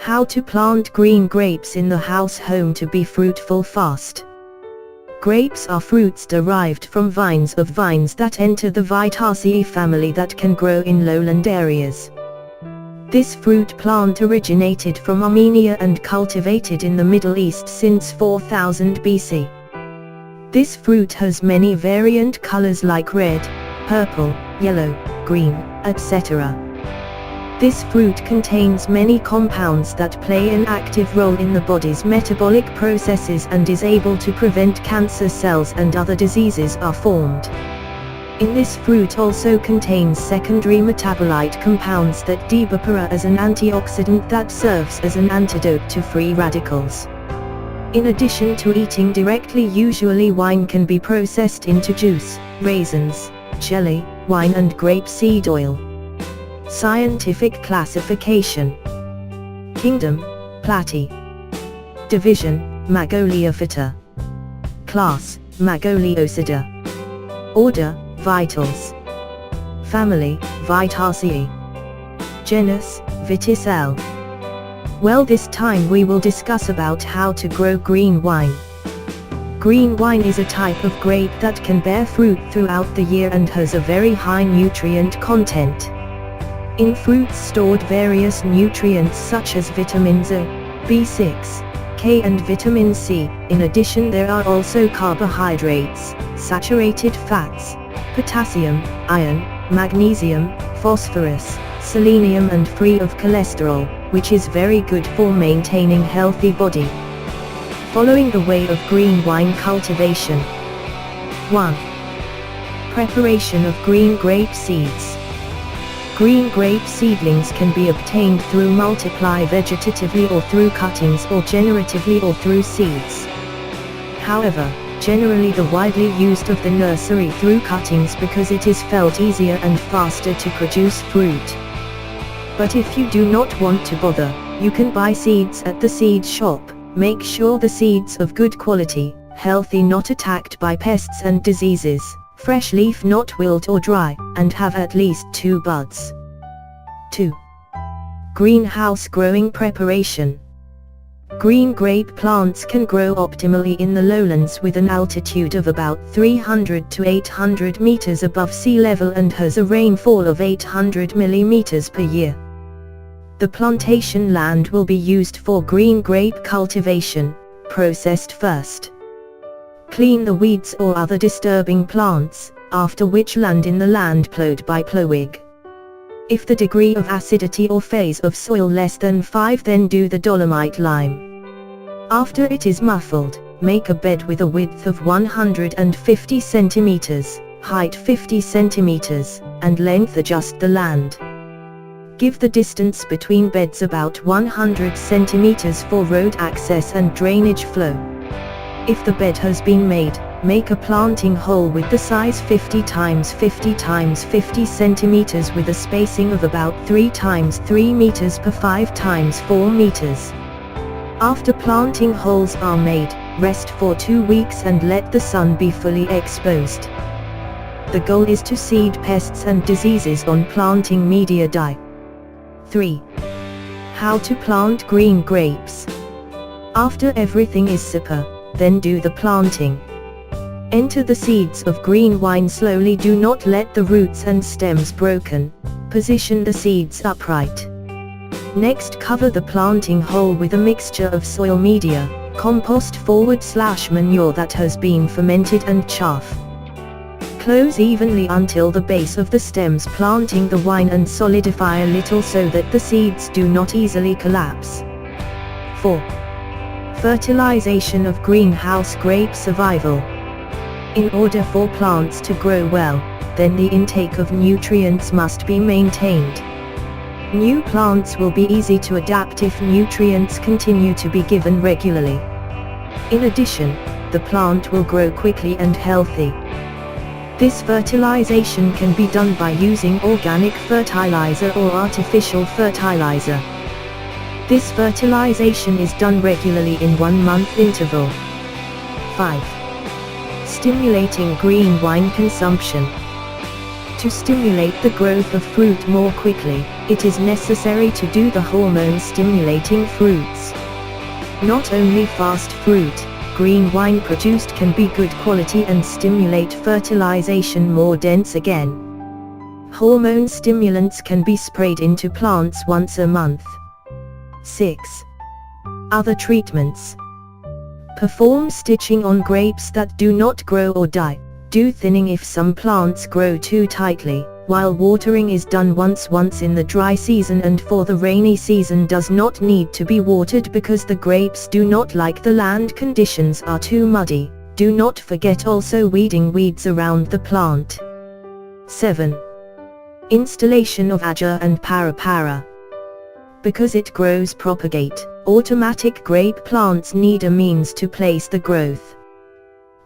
How to plant green grapes in the house home to be fruitful fast. Grapes are fruits derived from vines that enter the Vitaceae family that can grow in lowland areas. This fruit plant originated from Armenia and cultivated in the Middle East since 4000 BC. This fruit has many variant colors like red, purple, yellow, green, etc. This fruit contains many compounds that play an active role in the body's metabolic processes and is able to prevent cancer cells and other diseases are formed. In this fruit also contains secondary metabolite compounds that debapora as an antioxidant that serves as an antidote to free radicals. In addition to eating directly, usually wine can be processed into juice, raisins, jelly, wine and grape seed oil. Scientific classification. Kingdom, Platy. Division, Magoliophyta. Class, Magoliosidae. Order, Vitals. Family, Vitaceae. Genus, Viticelle. Well, this time we will discuss about how to grow green wine. Green wine is a type of grape that can bear fruit throughout the year and has a very high nutrient content. In fruits stored various nutrients such as vitamins A, B6, K and vitamin C. In addition, there are also carbohydrates, saturated fats, potassium, iron, magnesium, phosphorus, selenium and free of cholesterol, which is very good for maintaining healthy body. Following the way of green wine cultivation. 1. Preparation of green grape seeds. Green grape seedlings can be obtained through multiply vegetatively or through cuttings or generatively or through seeds. However, generally the widely used of the nursery through cuttings because it is felt easier and faster to produce fruit. But if you do not want to bother, you can buy seeds at the seed shop. Make sure the seeds of good quality, healthy, not attacked by pests and diseases, fresh leaf, not wilt or dry, and have at least 2 buds. 2. Greenhouse growing preparation. Green grape plants can grow optimally in the lowlands with an altitude of about 300 to 800 meters above sea level and has a rainfall of 800 millimeters per year. The plantation land will be used for green grape cultivation, processed first. Clean the weeds or other disturbing plants, after which land in the land plowed by plowing. If the degree of acidity or phase of soil less than 5, then do the dolomite lime. After it is muffled, make a bed with a width of 150 centimeters, height 50 centimeters, and length adjust the land. Give the distance between beds about 100 centimeters for road access and drainage flow. If the bed has been made, make a planting hole with the size 50 x 50 x 50 centimeters with a spacing of about 3 x 3 meters per 5 x 4 meters. After planting holes are made, rest for 2 weeks and let the sun be fully exposed. The goal is to seed pests and diseases on planting media die. 3. How to plant green grapes. After everything is super, then do the planting. Enter the seeds of green wine slowly, do not let the roots and stems broken. Position the seeds upright. Next, cover the planting hole with a mixture of soil media, compost / manure that has been fermented and chaff. Close evenly until the base of the stems, planting the wine, and solidify a little so that the seeds do not easily collapse. 4. Fertilization of greenhouse grape survival. In order for plants to grow well, then the intake of nutrients must be maintained. New plants will be easy to adapt if nutrients continue to be given regularly. In addition, the plant will grow quickly and healthy. This fertilization can be done by using organic fertilizer or artificial fertilizer. This fertilization is done regularly in 1-month interval. 5. Stimulating green wine consumption. To stimulate the growth of fruit more quickly, it is necessary to do the hormone-stimulating fruits. Not only fast fruit, green wine produced can be good quality and stimulate fertilization more dense again. Hormone stimulants can be sprayed into plants once a month. 6. Other treatments. Perform stitching on grapes that do not grow or die. Do thinning if some plants grow too tightly, while watering is done once in the dry season, and for the rainy season does not need to be watered because the grapes do not like the land conditions are too muddy. Do not forget also weeding weeds around the plant. 7. Installation of agar and para. Because it grows propagate, automatic grape plants need a means to place the growth.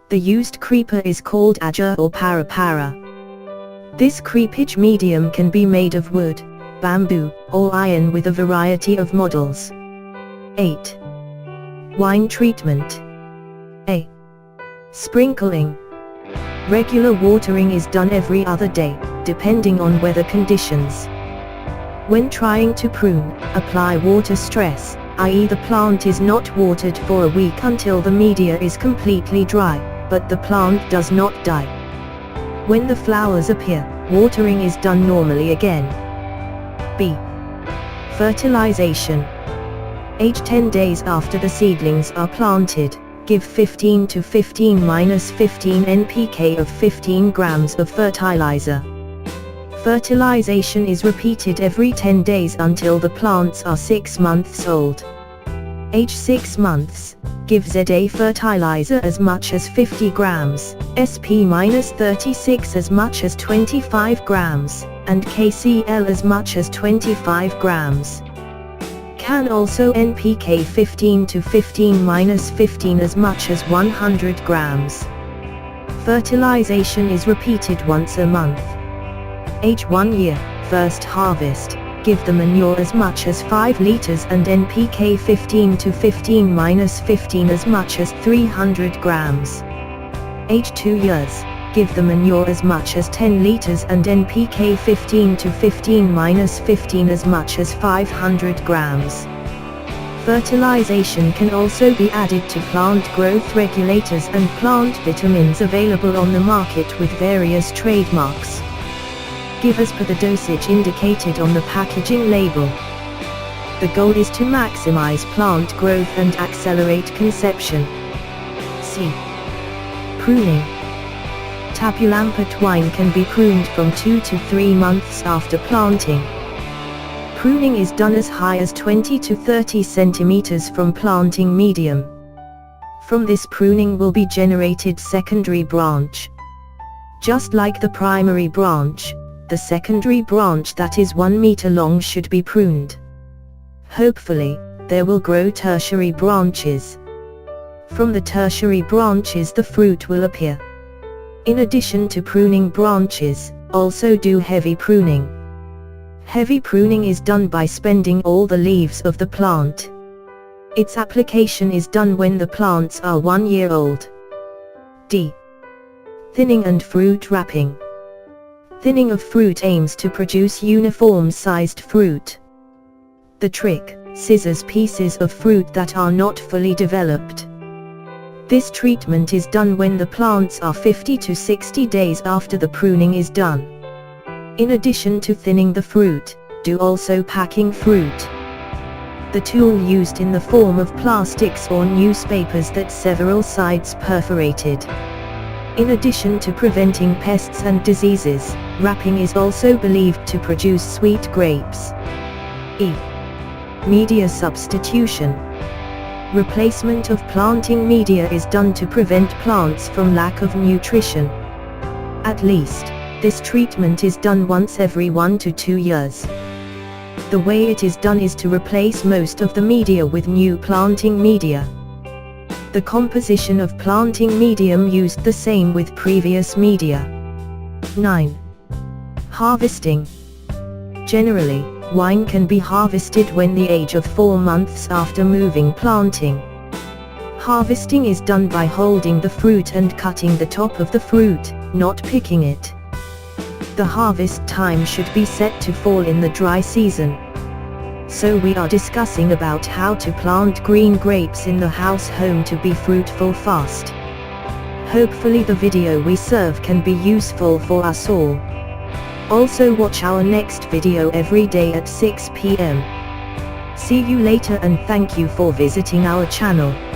The used creeper is called agar or para. This creepage medium can be made of wood, bamboo, or iron with a variety of models. 8. Wine treatment. A. Sprinkling. Regular watering is done every other day, depending on weather conditions. When trying to prune, apply water stress, i.e. the plant is not watered for a week until the media is completely dry, but the plant does not die. When the flowers appear, watering is done normally again. B. Fertilization. Age 10 days after the seedlings are planted, give 15 to 15-15 NPK of 15 grams of fertilizer. Fertilization is repeated every 10 days until the plants are 6 months old. Age 6 months, give ZA fertilizer as much as 50 grams, SP-36 as much as 25 grams, and KCl as much as 25 grams. Can also NPK 15 to 15-15 as much as 100 grams. Fertilization is repeated once a month. Age 1 year, first harvest, give the manure as much as 5 liters and NPK 15 to 15-15 as much as 300 grams. Age 2 years, give the manure as much as 10 liters and NPK 15 to 15-15 as much as 500 grams. Fertilization can also be added to plant growth regulators and plant vitamins available on the market with various trademarks. Give as per the dosage indicated on the packaging label. The goal is to maximize plant growth and accelerate conception. C. Pruning. Tabulampot wine can be pruned from 2 to 3 months after planting. Pruning is done as high as 20 to 30 centimeters from planting medium. From this pruning will be generated secondary branch. Just like the primary branch, the secondary branch that is 1 meter long should be pruned. Hopefully, there will grow tertiary branches. From the tertiary branches the fruit will appear. In addition to pruning branches, also do heavy pruning. Heavy pruning is done by spending all the leaves of the plant. Its application is done when the plants are 1 year old. D. Thinning and fruit wrapping. Thinning of fruit aims to produce uniform-sized fruit. The trick: scissors pieces of fruit that are not fully developed. This treatment is done when the plants are 50 to 60 days after the pruning is done. In addition to thinning the fruit, do also packing fruit. The tool used in the form of plastics or newspapers that several sides perforated. In addition to preventing pests and diseases, wrapping is also believed to produce sweet grapes. E. Media substitution. Replacement of planting media is done to prevent plants from lack of nutrition. At least, this treatment is done once every 1 to 2 years. The way it is done is to replace most of the media with new planting media. The composition of planting medium used the same with previous media. 9. Harvesting. Generally, wine can be harvested when the age of 4 months after moving planting. Harvesting is done by holding the fruit and cutting the top of the fruit, not picking it. The harvest time should be set to fall in the dry season. So we are discussing about how to plant green grapes in the house home to be fruitful fast. Hopefully the video we serve can be useful for us all. Also watch our next video every day at 6 p.m. See you later and thank you for visiting our channel.